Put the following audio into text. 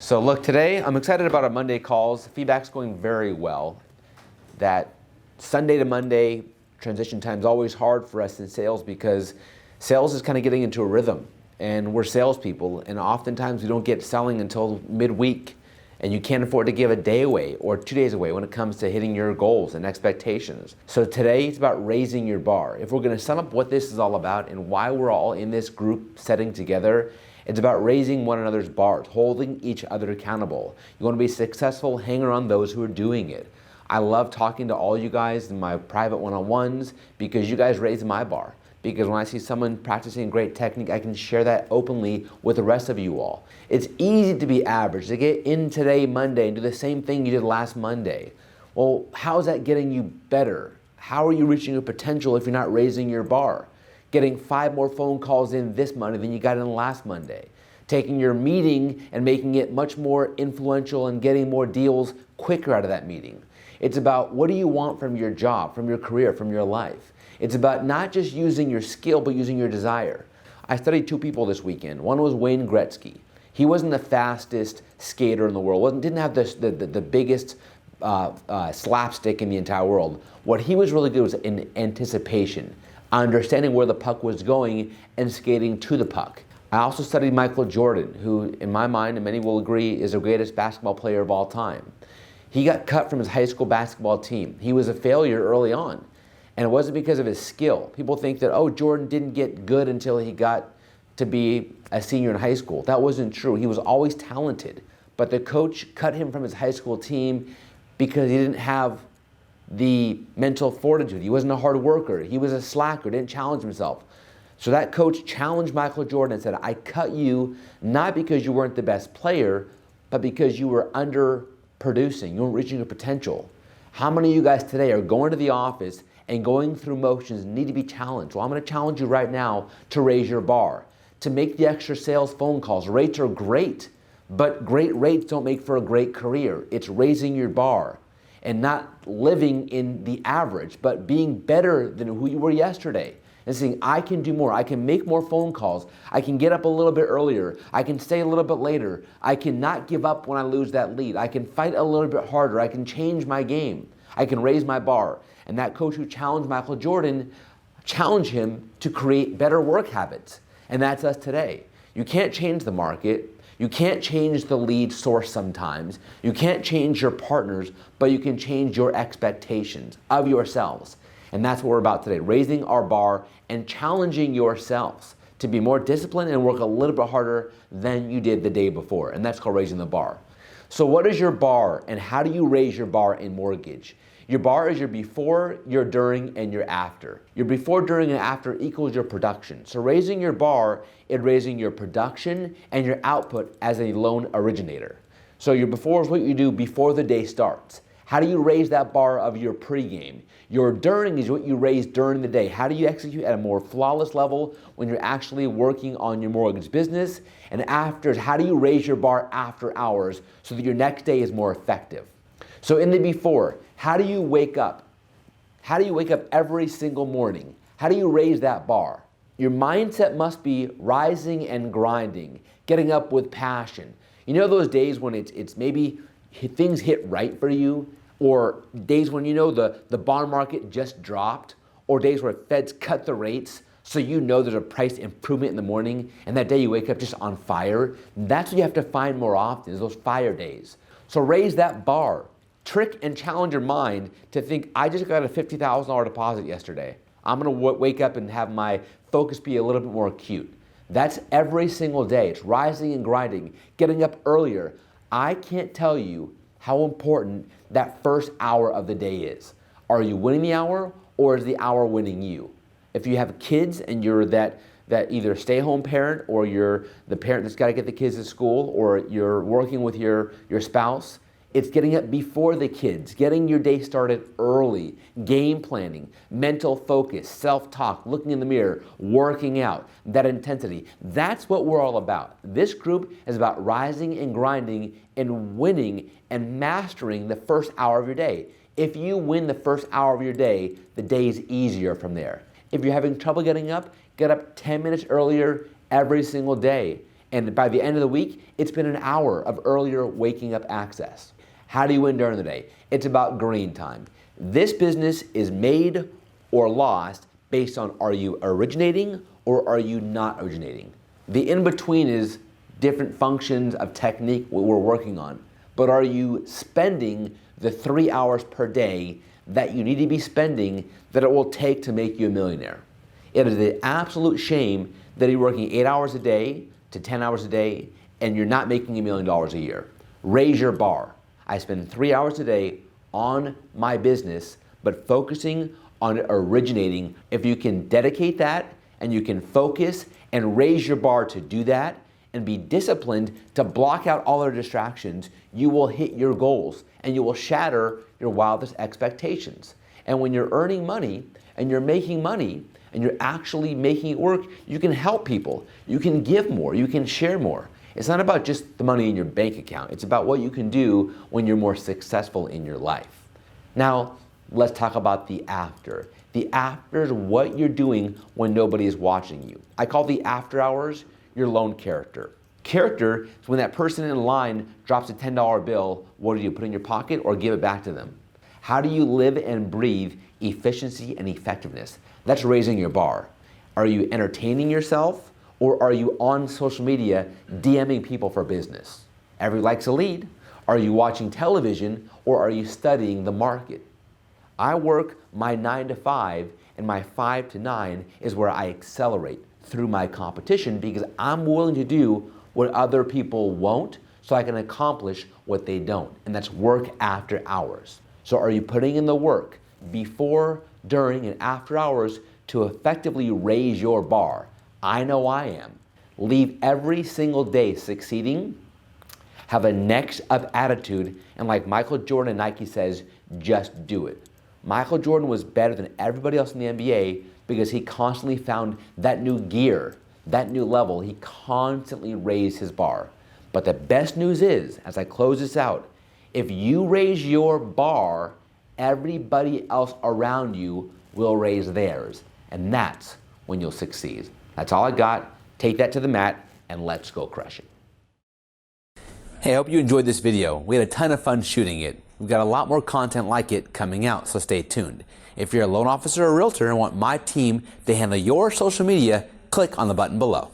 So look, today I'm excited about our Monday calls. Feedback's going very well. That Sunday to Monday transition time is always hard for us in sales because sales is kind of getting into a rhythm, and we're salespeople, and oftentimes we don't get selling until midweek, and you can't afford to give a day away or 2 days away when it comes to hitting your goals and expectations. So today it's about raising your bar. If we're going to sum up what this is all about and why we're all in this group setting together, it's about raising one another's bars, holding each other accountable. You want to be successful, hang around those who are doing it. I love talking to all you guys in my private one-on-ones because you guys raise my bar. Because when I see someone practicing great technique, I can share that openly with the rest of you all. It's easy to be average, to get in today, Monday, and do the same thing you did last Monday. Well, how is that getting you better? How are you reaching your potential if you're not raising your bar? Getting 5 more phone calls in this Monday than you got in last Monday. Taking your meeting and making it much more influential and getting more deals quicker out of that meeting. It's about what do you want from your job, from your career, from your life. It's about not just using your skill, but using your desire. I studied 2 people this weekend. One was Wayne Gretzky. He wasn't the fastest skater in the world, didn't have the biggest slapstick in the entire world. What he was really good was in anticipation, understanding where the puck was going and skating to the puck. I also studied Michael Jordan, who in my mind, and many will agree, is the greatest basketball player of all time. He got cut from his high school basketball team. He was a failure early on, and it wasn't because of his skill. People think that, oh, Jordan didn't get good until he got to be a senior in high school. That wasn't true. He was always talented, but the coach cut him from his high school team because he didn't have the mental fortitude. He wasn't a hard worker. He was a slacker, didn't challenge himself. So that coach challenged Michael Jordan and said, I cut you not because you weren't the best player, but because you were underproducing. You weren't reaching your potential. How many of you guys today are going to the office and going through motions need to be challenged? Well, I'm going to challenge you right now to raise your bar, to make the extra sales phone calls. Rates are great, but great rates don't make for a great career. It's raising your bar and not living in the average, but being better than who you were yesterday. And saying, I can do more. I can make more phone calls. I can get up a little bit earlier. I can stay a little bit later. I can not give up when I lose that lead. I can fight a little bit harder. I can change my game. I can raise my bar. And that coach who challenged Michael Jordan challenged him to create better work habits. And that's us today. You can't change the market. You can't change the lead source sometimes. You can't change your partners, but you can change your expectations of yourselves. And that's what we're about today, raising our bar and challenging yourselves to be more disciplined and work a little bit harder than you did the day before. And that's called raising the bar. So what is your bar and how do you raise your bar in mortgage? Your bar is your before, your during, and your after. Your before, during, and after equals your production. So raising your bar is raising your production and your output as a loan originator. So your before is what you do before the day starts. How do you raise that bar of your pregame? Your during is what you raise during the day. How do you execute at a more flawless level when you're actually working on your mortgage business? And after, how do you raise your bar after hours so that your next day is more effective? So in the before, how do you wake up? How do you wake up every single morning? How do you raise that bar? Your mindset must be rising and grinding, getting up with passion. You know those days when it's maybe things hit right for you, or days when you know the bond market just dropped, or days where Feds cut the rates so you know there's a price improvement in the morning, and that day you wake up just on fire. That's what you have to find more often, is those fire days. So raise that bar. Trick and challenge your mind to think, I just got a $50,000 deposit yesterday. I'm going to wake up and have my focus be a little bit more acute. That's every single day. It's rising and grinding, getting up earlier. I can't tell you how important that first hour of the day is. Are you winning the hour, or is the hour winning you? If you have kids and you're that either stay-home parent, or you're the parent that's got to get the kids to school, or you're working with your spouse, it's getting up before the kids, getting your day started early, game planning, mental focus, self-talk, looking in the mirror, working out, that intensity. That's what we're all about. This group is about rising and grinding and winning and mastering the first hour of your day. If you win the first hour of your day, the day is easier from there. If you're having trouble getting up, get up 10 minutes earlier every single day. And by the end of the week, it's been an hour of earlier waking up access. How do you win during the day? It's about green time. This business is made or lost based on, are you originating or are you not originating? The in-between is different functions of technique we're working on. But are you spending the 3 hours per day that you need to be spending that it will take to make you a millionaire? It is an absolute shame that you're working 8 hours a day to 10 hours a day and you're not making $1 million a year. Raise your bar. I spend 3 hours a day on my business, but focusing on originating. If you can dedicate that and you can focus and raise your bar to do that and be disciplined to block out all other distractions, you will hit your goals and you will shatter your wildest expectations. And when you're earning money and you're making money and you're actually making it work, you can help people, you can give more, you can share more. It's not about just the money in your bank account. It's about what you can do when you're more successful in your life. Now, let's talk about the after. The after is what you're doing when nobody is watching you. I call the after hours your lone character. Character is when that person in line drops a $10 bill, what do you put in your pocket or give it back to them? How do you live and breathe efficiency and effectiveness? That's raising your bar. Are you entertaining yourself or are you on social media DMing people for business? Every like's a lead. Are you watching television or are you studying the market? I work my 9 to 5 and my 5 to 9 is where I accelerate through my competition because I'm willing to do what other people won't so I can accomplish what they don't. And that's work after hours. So are you putting in the work before, during, and after hours to effectively raise your bar? I know I am. Leave every single day succeeding. Have a next up attitude. And like Michael Jordan and Nike says, just do it. Michael Jordan was better than everybody else in the NBA because he constantly found that new gear, that new level. He constantly raised his bar. But the best news is, as I close this out, if you raise your bar, everybody else around you will raise theirs. And that's when you'll succeed. That's all I got. Take that to the mat and let's go crush it. Hey, I hope you enjoyed this video. We had a ton of fun shooting it. We've got a lot more content like it coming out, so stay tuned. If you're a loan officer or realtor and want my team to handle your social media, click on the button below.